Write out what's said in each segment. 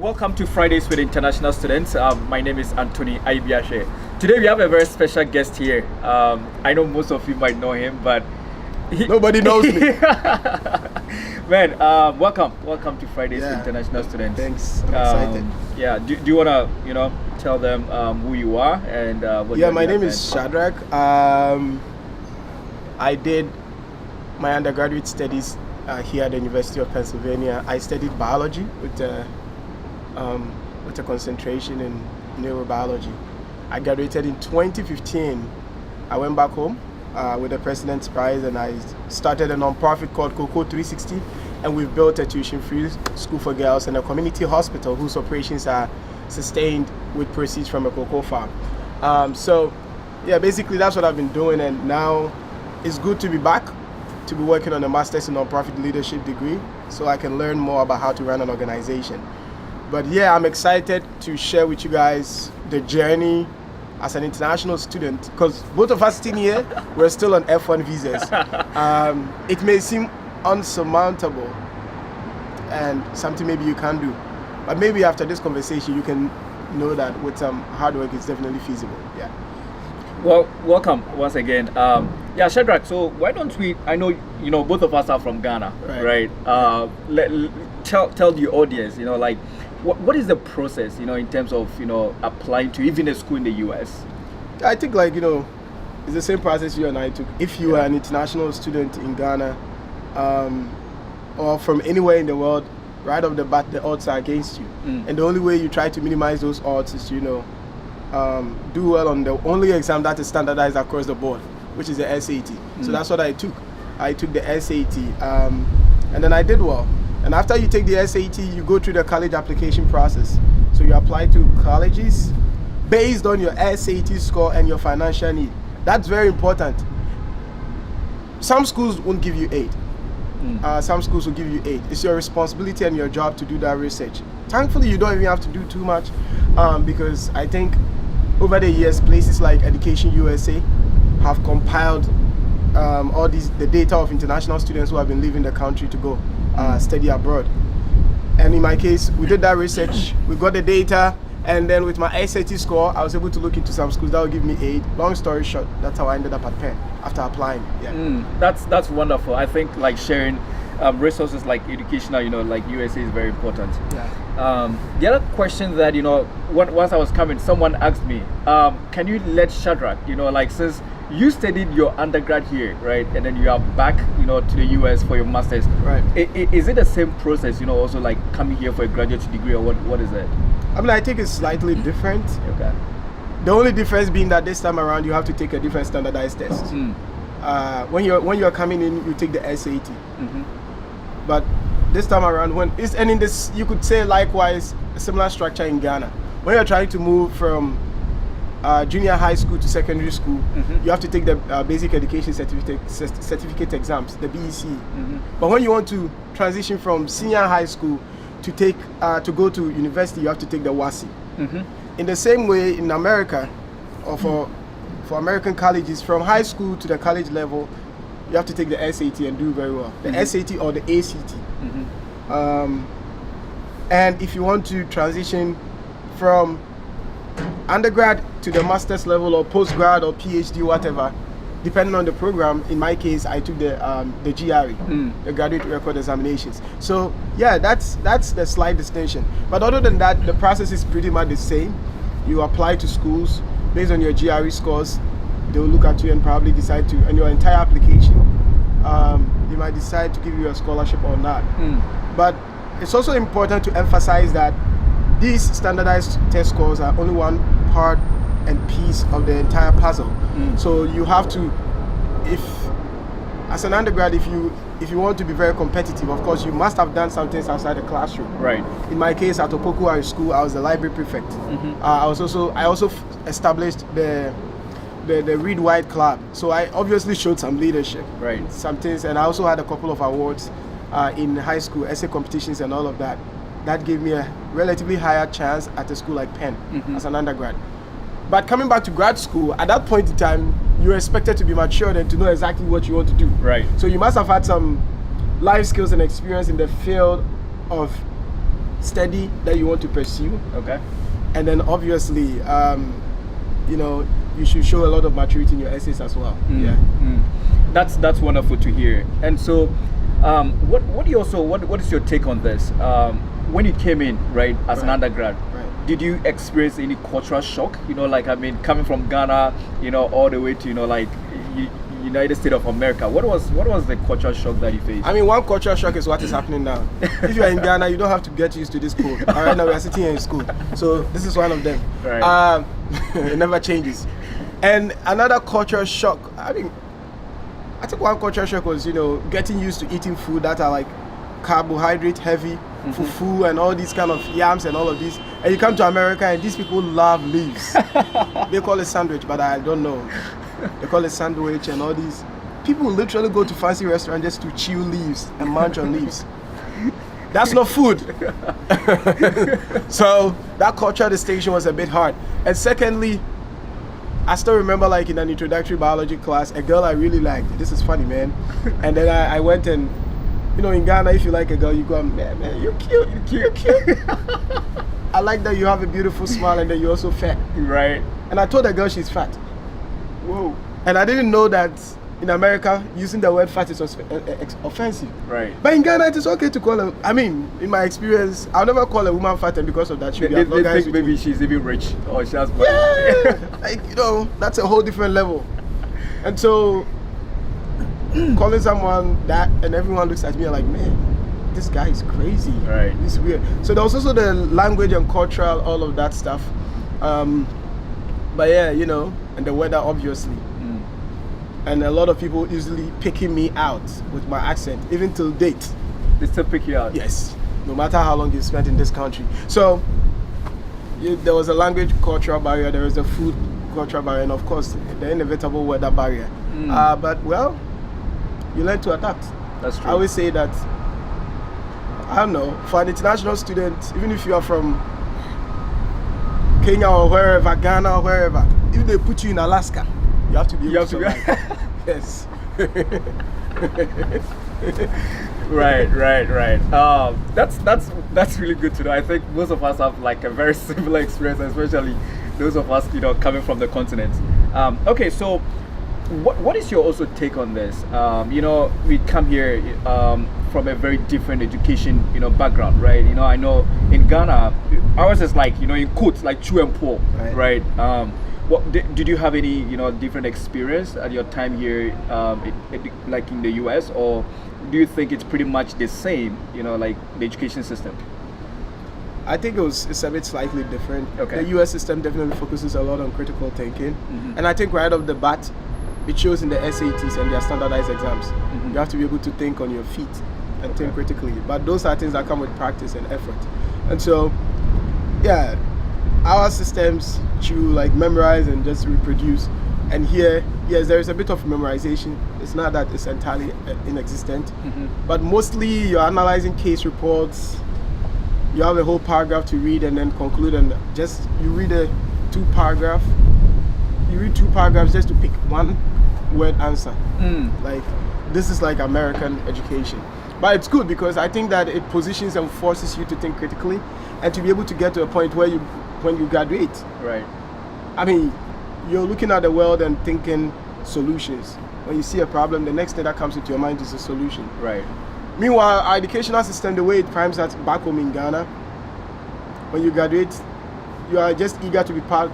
welcome to Fridays with International Students. My name is Anthony Aibiashe. Today we have a very special guest here. I know most of you might know him, but nobody knows me. Man, welcome to Fridays with International Students. Thanks, I'm excited. Yeah, do you want to, tell them who you are and what Yeah, my name is Shadrack. I did my undergraduate studies here at the University of Pennsylvania. I studied biology with a concentration in neurobiology. I graduated in 2015. I went back home with the President's Prize, and I started a non-profit called Cocoa 360, and we've built a tuition-free school for girls and a community hospital whose operations are sustained with proceeds from a cocoa farm. So yeah, basically that's what I've been doing, and now it's good to be back, to be working on a master's in non-profit leadership degree so I can learn more about how to run an organization. But yeah, I'm excited to share with you guys the journey as an international student, because both of us sitting here, we're still on F1 visas. It may seem unsurmountable and something maybe you can do, but maybe after this conversation you can know that with some hard work it's definitely feasible. Yeah. Well, welcome once again. Yeah, Shadrack, so why don't we, I know, both of us are from Ghana, right? Tell the audience, what is the process, in terms of, applying to even a school in the US? I think it's the same process you and I took. If you are an international student in Ghana, or from anywhere in the world, right off the bat, the odds are against you. And the only way you try to minimize those odds is, do well on the only exam that is standardized across the board, which is the SAT. So that's what I took. I took the SAT, and then I did well. And after you take the SAT, you go through the college application process. So you apply to colleges based on your SAT score and your financial need. That's very important. Some schools won't give you 8. Some schools will give you 8. It's your responsibility and your job to do that research. Thankfully, you don't even have to do too much, because I think over the years, places like Education USA have compiled all the data of international students who have been leaving the country to go study abroad. And in my case, we did that research, we got the data, and then with my SAT score, I was able to look into some schools that would give me 8. Long story short, that's how I ended up at Penn after applying. Yeah. That's wonderful. I think sharing resources like educational, like USA is very important. Yeah. The other question that, once I was coming, someone asked me, can you let Shadrack, since you studied your undergrad here, right, and then you are back, to the US for your master's, right? Is it the same process, also like coming here for a graduate degree, or what is it? I think it's slightly different. Okay. The only difference being that this time around you have to take a different standardized test. When you're coming in, you take the SAT. But this time around, you could say likewise a similar structure in Ghana. When you're trying to move from junior high school to secondary school, you have to take the basic education certificate exams, the BEC. But when you want to transition from senior high school to go to university, you have to take the WASI. In the same way, in America, or for American colleges, from high school to the college level, you have to take the SAT and do very well. The SAT or the ACT. And if you want to transition from undergrad to the master's level or postgrad or PhD, whatever, depending on the program, in my case, I took the GRE, the Graduate Record Examinations. So yeah, that's the slight distinction. But other than that, the process is pretty much the same. You apply to schools based on your GRE scores. They will look at you and probably decide to, and your entire application, they might decide to give you a scholarship or not. But it's also important to emphasize that these standardized test scores are only one part and piece of the entire puzzle. So you have to, as an undergrad, if you want to be very competitive, of course, you must have done some things outside the classroom. Right. In my case, at Opoku High School, I was the library prefect. I also established the Read White Club. So I obviously showed some leadership. Right. Some things, and I also had a couple of awards in high school, essay competitions and all of that. That gave me a relatively higher chance at a school like Penn as an undergrad. But coming back to grad school, at that point in time, you're expected to be matured and to know exactly what you want to do. Right. So you must have had some life skills and experience in the field of study that you want to pursue. Okay. And then obviously, you know, you should show a lot of maturity in your essays as well. Yeah. That's wonderful to hear. And so, what is your take on this? When you came in, right, as an undergrad, did you experience any cultural shock? You know, like, I mean, coming from Ghana, you know, all the way to, you know, like United States of America. What was the cultural shock that you faced? I mean, one cultural shock is what is happening now. If you are in Ghana, you don't have to get used to this code. All right, now we are sitting here in school, so this is one of them. Right. It never changes. And another cultural shock. I think one cultural shock was, you know, getting used to eating food that are like carbohydrate heavy, fufu and all these kind of yams and all of these. And you come to America and these people love leaves. They call it sandwich, but I don't know. They call it sandwich and all these. People literally go to fancy restaurants just to chew leaves and munch on leaves. That's not food. So that cultural distinction was a bit hard. And secondly, I still remember, like, in an introductory biology class, a girl I really liked. This is funny, man. And then I went and, you know, in Ghana, if you like a girl, you go, man, you're cute, you're cute. I like that you have a beautiful smile and then you're also fat. Right. And I told the girl she's fat. Whoa. And I didn't know that in America, using the word fat is offensive. Right. But in Ghana, it is okay to call her. I mean, in my experience, I'll never call a woman fat, and because of that, They think maybe she's even rich or she has money. Yeah, like, you know, that's a whole different level. And so, calling someone that, and everyone looks at me like, man, this guy is crazy. Right. It's weird. So there was also the language and cultural, all of that stuff. But yeah, you know, and the weather, obviously. And a lot of people easily picking me out with my accent, even till date. They still pick you out? Yes, no matter how long you spent in this country. So there was a language cultural barrier, there was a food cultural barrier, and of course the inevitable weather barrier. But well, you learn to adapt. That's true. I always say that, I don't know, for an international student, even if you are from Kenya or wherever, Ghana or wherever, if they put you in Alaska, you have to be able to survive. Yes. Right. That's really good to know. I think most of us have like a very similar experience, especially those of us, you know, coming from the continent. Okay, so what is your also take on this? You know, we come here from a very different education, you know, background, right? You know, I know in Ghana, ours is like, you know, in quotes, like chew and pull, right? What did you have any, you know, different experience at your time here, like in the US, or do you think it's pretty much the same, you know, like the education system? I think it's a bit slightly different. Okay. The US system definitely focuses a lot on critical thinking, and I think right off the bat, it shows in the SATs and their standardized exams. You have to be able to think on your feet and think critically. But those are things that come with practice and effort. And so, yeah, our systems chew, like memorize and just reproduce. And here, yes, there is a bit of memorization. It's not that it's entirely inexistent, but mostly you're analyzing case reports. You have a whole paragraph to read and then conclude, and just you read two paragraphs just to pick one word answer. Like, this is like American education. But it's good because I think that it positions and forces you to think critically and to be able to get to a point where when you graduate. Right. I mean, you're looking at the world and thinking solutions. When you see a problem, the next thing that comes into your mind is a solution. Right. Meanwhile, our educational system, the way it primes us back home in Ghana, when you graduate, you are just eager to be part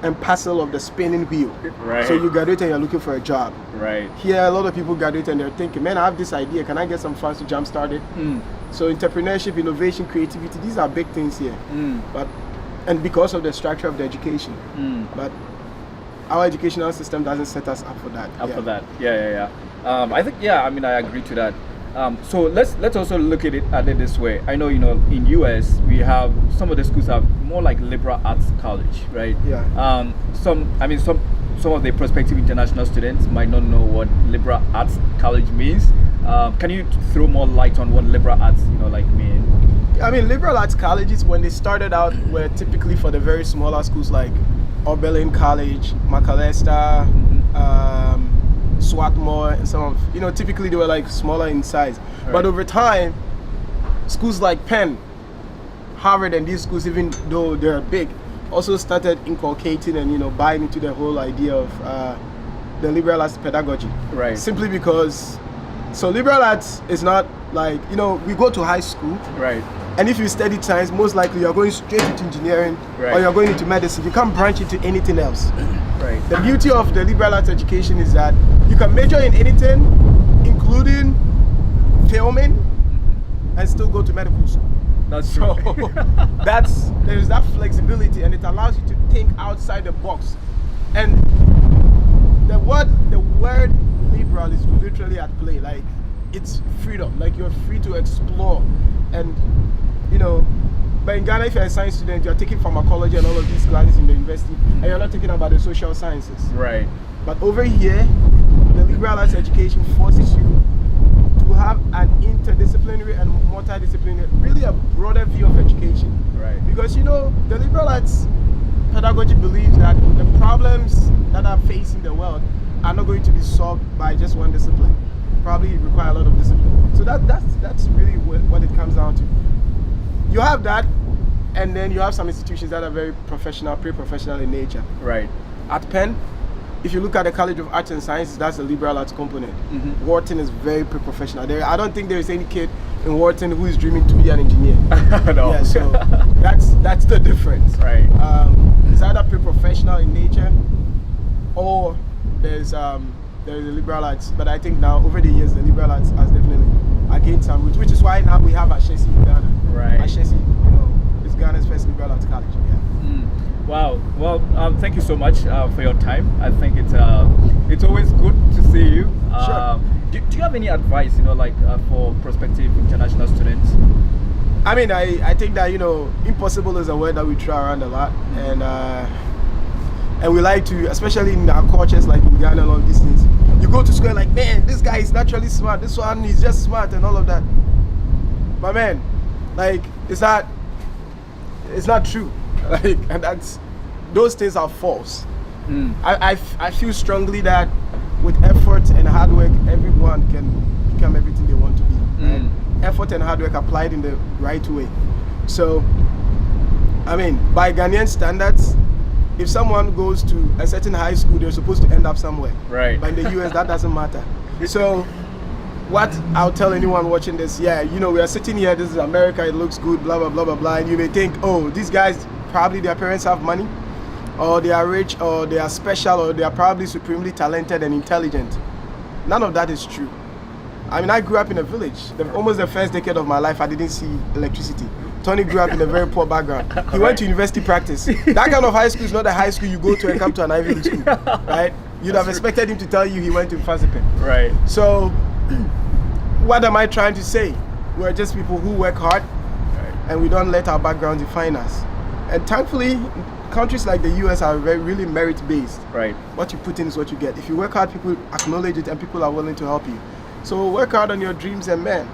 and parcel of the spinning wheel. Right. So you graduate and you're looking for a job. Right. Here, a lot of people graduate and they're thinking, man, I have this idea. Can I get some funds to jumpstart it? So entrepreneurship, innovation, creativity, these are big things here. And because of the structure of the education. But our educational system doesn't set us up for that. Yeah. I think, I mean, I agree to that. So let's also look at it this way. I know, you know, in US we have some of the schools are more like liberal arts college, right? Yeah. Some of the prospective international students might not know what liberal arts college means. Can you throw more light on what liberal arts, you know, like mean? I mean, liberal arts colleges, when they started out, were typically for the very smaller schools like Oberlin College, Macalester, Swarthmore, and some of, you know, typically they were like smaller in size. Right. But over time, schools like Penn, Harvard, and these schools, even though they're big, also started inculcating and buying into the whole idea of the liberal arts pedagogy. Right. Simply because, so liberal arts is not like we go to high school. Right. And if you study science, most likely you're going straight into engineering, right, or you're going into medicine. You can't branch into anything else. Right. The beauty of the liberal arts education is that you can major in anything, including filming, and still go to medical school. That's true. So there's that flexibility, and it allows you to think outside the box. And the word liberal is literally at play. Like, it's freedom. Like, you're free to explore. And but in Ghana, if you're a science student, you're taking pharmacology and all of these classes in the university, and you're not thinking about the social sciences. Right. But over here, the liberal arts education forces you to have an interdisciplinary and multidisciplinary, really a broader view of education. Right. Because the liberal arts pedagogy believes that the problems that are facing the world are not going to be solved by just one discipline. Probably require a lot of discipline. So that's really what it comes down to. You have that, and then you have some institutions that are very professional, pre-professional in nature. Right. At Penn, if you look at the College of Arts and Sciences, that's the liberal arts component. Mm-hmm. Wharton is very pre-professional. I don't think there is any kid in Wharton who is dreaming to be an engineer. No. Yeah, so that's the difference. Right. It's either pre-professional in nature, or there's the liberal arts. But I think now, over the years, the liberal arts has definitely gained some roots, which is why now we have Ashesi in Ghana. Right. Ashesi, is Ghana's first liberal arts college. Yeah. Mm. Wow. Well, thank you so much for your time. I think it's always good to see you. Sure. Do you have any advice, for prospective international students? I mean, I think that impossible is a word that we throw around a lot, and we like to, especially in our cultures like in Ghana and all these things. You go to school like, man, this guy is naturally smart. This one is just smart and all of that. But man, like, it's not true. Like, and those things are false. Mm. I feel strongly that with effort and hard work, everyone can become everything they want to be. Right? Effort and hard work applied in the right way. So, I mean, by Ghanaian standards, if someone goes to a certain high school, they're supposed to end up somewhere. Right. But in the US, that doesn't matter. So, what I'll tell anyone watching this, we are sitting here, this is America, it looks good, blah, blah, blah, blah, blah, and you may think, oh, these guys, probably their parents have money, or they are rich, or they are special, or they are probably supremely talented and intelligent. None of that is true. I mean, I grew up in a village. Almost the first decade of my life, I didn't see electricity. Tony grew up in a very poor background. He went to university practice. That kind of high school is not the high school you go to and come to an Ivy League school, right? You'd have expected him to tell you he went to Fasipen. Right. So, what am I trying to say? We're just people who work hard, Right. and we don't let our background define us. And thankfully, countries like the US are really merit-based. Right. What you put in is what you get. If you work hard, people acknowledge it and people are willing to help you. So work hard on your dreams, and man,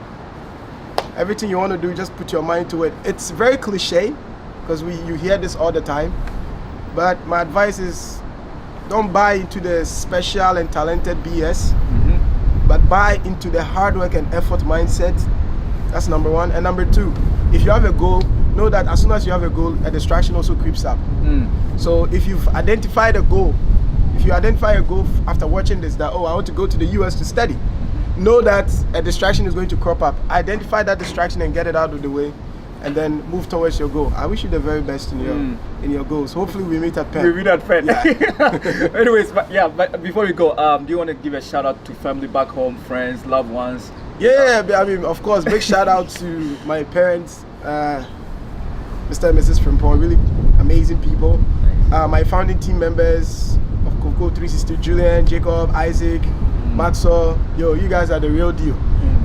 everything you want to do, just put your mind to it. It's very cliche, because you hear this all the time. But my advice is, don't buy into the special and talented BS, but buy into the hard work and effort mindset. That's number one. And number two, if you have a goal, know that as soon as you have a goal, a distraction also creeps up. So if you've identified a goal, after watching this, that, oh, I want to go to the US to study, know that a distraction is going to crop up. Identify that distraction and get it out of the way, and then move towards your goal. I wish you the very best in your goals. Hopefully we meet at Penn. We meet at Penn. Yeah. Anyways, but before we go, do you want to give a shout out to family back home, friends, loved ones? Yeah, I mean, of course, big shout out to my parents, Mr. and Mrs. Frimpong, really amazing people. My founding team members of Coco 360, Julian, Jacob, Isaac, Maxwell, you guys are the real deal.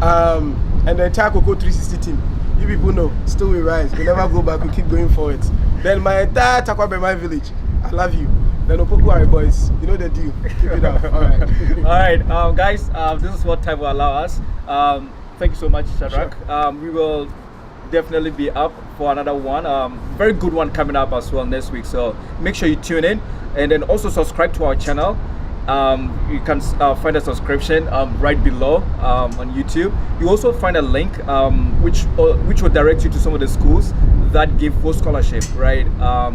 And the entire Coco 360 team, you people know, still we rise. We never go back, we keep going forward. Then my entire Takwabema village, I love you. Then Opoku boys, you know the deal. Keep it up. All right. All right, guys, this is what time will allow us. Thank you so much, Shadrack. Sure. We will definitely be up for another one. Very good one coming up as well next week. So make sure you tune in, and then also subscribe to our channel. You can find a subscription right below on YouTube. You also find a link which will direct you to some of the schools that give full scholarship, right,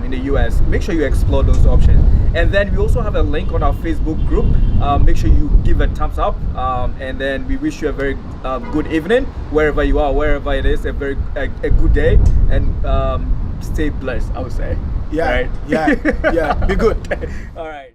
in the US. Make sure you explore those options. And then we also have a link on our Facebook group. Make sure you give a thumbs up, and then we wish you a very good evening wherever you are, wherever it is, a good day, and stay blessed, I would say. Yeah, right? yeah, yeah. Be good. All right.